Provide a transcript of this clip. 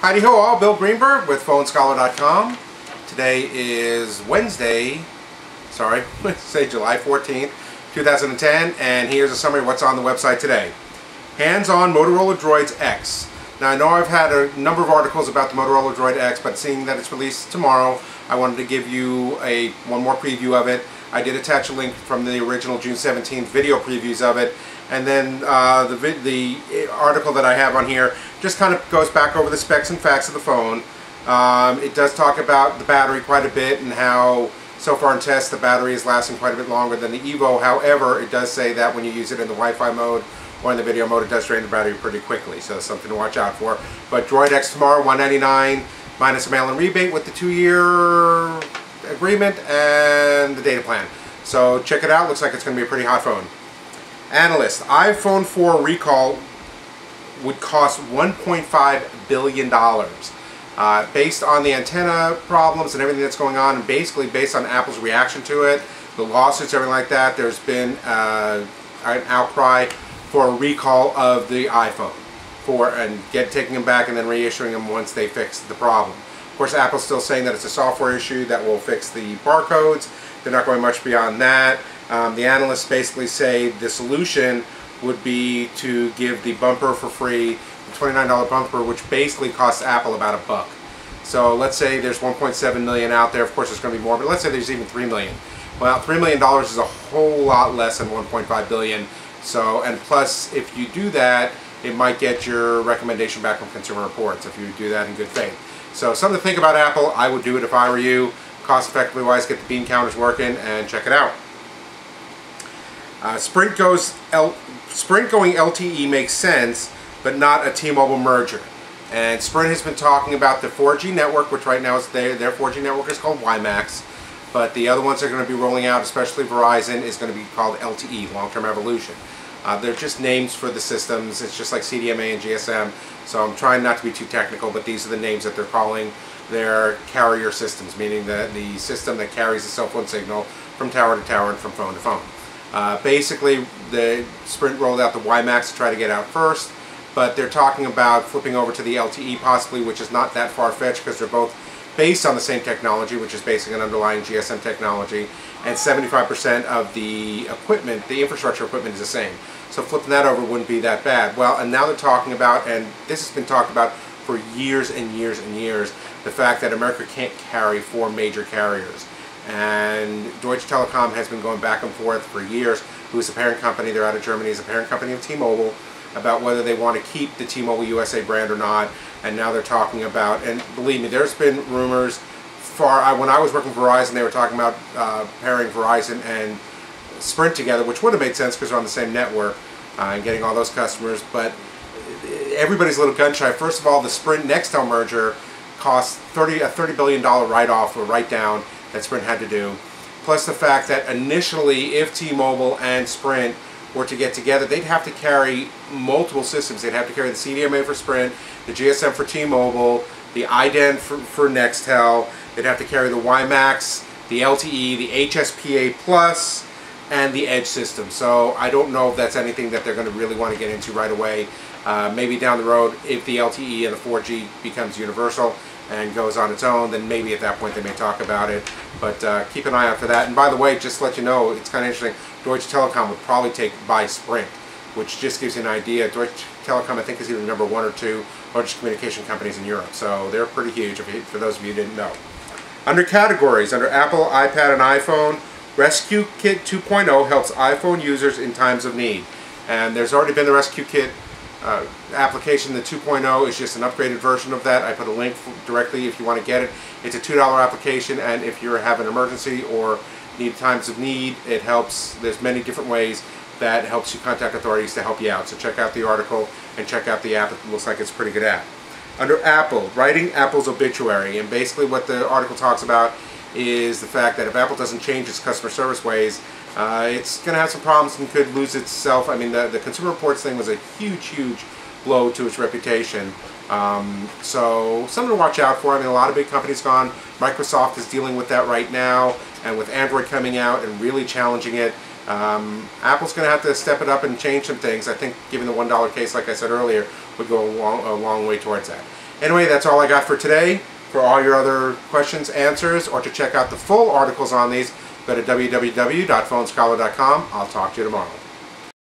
Howdy ho all, Bill Greenberg with PhoneScholar.com. Today is Wednesday, July 14th, 2010, and here's a summary of what's on the website today. Hands-on Motorola Droid X. Now I know I've had a number of articles about the Motorola Droid X, but seeing that it's released tomorrow, I wanted to give you one more preview of it. I did attach a link from the original June 17th video previews of it, and then the article that I have on here just kind of goes back over the specs and facts of the phone. It does talk about the battery quite a bit and how so far in tests the battery is lasting quite a bit longer than the Evo. However, it does say that when you use it in the Wi-Fi mode or in the video mode, it does drain the battery pretty quickly, so that's something to watch out for. But Droid X tomorrow, $199 minus a mail-in rebate with the 2-year agreement and the data plan. So check it out. Looks like it's going to be a pretty hot phone. Analyst, iPhone 4 recall would cost $1.5 billion. Based on the antenna problems and everything that's going on, and basically based on Apple's reaction to it, the lawsuits, everything like that, there's been an outcry for a recall of the iPhone taking them back and then reissuing them once they fix the problem. Of course, Apple's still saying that it's a software issue that will fix the barcodes. They're not going much beyond that. The analysts basically say the solution would be to give the bumper for free, the $29 bumper, which basically costs Apple about $1. So let's say there's 1.7 million out there. Of course, there's going to be more, but let's say there's even 3 million. Well, $3 million is a whole lot less than 1.5 billion. So, and plus, if you do that, it might get your recommendation back from Consumer Reports if you do that in good faith. So, something to think about, Apple. I would do it if I were you. Cost-effectively wise, get the bean counters working and check it out. Sprint going LTE makes sense, but not a T-Mobile merger. And Sprint has been talking about the 4G network, which right now is their 4G network is called WiMAX. But the other ones that are going to be rolling out, especially Verizon, is going to be called LTE, Long-Term Evolution. They're just names for the systems. It's just like CDMA and GSM. So I'm trying not to be too technical, but these are the names that they're calling their carrier systems, meaning the system that carries the cell phone signal from tower to tower and from phone to phone. Basically, the Sprint rolled out the WiMAX to try to get out first, but they're talking about flipping over to the LTE possibly, which is not that far-fetched because they're both based on the same technology, which is basically an underlying GSM technology, and 75% of the equipment, the infrastructure equipment, is the same. So flipping that over wouldn't be that bad. Well, and now they're talking about, and this has been talked about for years and years and years, the fact that America can't carry 4 major carriers. And Deutsche Telekom has been going back and forth for years, who is the parent company, they're out of Germany, is a parent company of T-Mobile, about whether they want to keep the T-Mobile USA brand or not. And now they're talking about, and believe me, there's been rumors when I was working for Verizon, they were talking about pairing Verizon and Sprint together, which would have made sense because they're on the same network and getting all those customers, but everybody's a little gun shy. First of all, the Sprint Nextel merger cost a $30 billion write-off or write-down that Sprint had to do, plus the fact that initially, if T-Mobile and Sprint were to get together, they'd have to carry multiple systems. They'd have to carry the CDMA for Sprint, the GSM for T-Mobile, the iDEN for Nextel. They'd have to carry the WiMAX, the LTE, the HSPA Plus, and the Edge system. So I don't know if that's anything that they're going to really want to get into right away. Maybe down the road, if the LTE and the 4G becomes universal and goes on its own, then maybe at that point they may talk about it. But keep an eye out for that. And by the way, just to let you know, it's kind of interesting, Deutsche Telekom would probably buy Sprint, which just gives you an idea. Deutsche Telekom, I think, is either number 1 or 2 largest communication companies in Europe. So they're pretty huge, for those of you who didn't know. Under categories, under Apple, iPad, and iPhone, Rescue Kit 2.0 helps iPhone users in times of need. And there's already been the Rescue Kit application. The 2.0 is just an upgraded version of that. I put a link directly if you want to get it. It's a $2 application, and if you have an emergency or need times of need, it helps. There's many different ways that helps you contact authorities to help you out. So check out the article and check out the app. It looks like it's a pretty good app. Under Apple, writing Apple's obituary, and basically what the article talks about is the fact that if Apple doesn't change its customer service ways, it's going to have some problems and could lose itself. I mean, the Consumer Reports thing was a huge blow to its reputation. So something to watch out for. I mean, a lot of big companies gone. Microsoft is dealing with that right now, and with Android coming out and really challenging it, Apple's going to have to step it up and change some things. I think giving the $1 case, like I said earlier, would go a long way towards that. Anyway, that's all I got for today. For all your other questions, answers, or to check out the full articles on these, go to www.phonescholar.com. I'll talk to you tomorrow.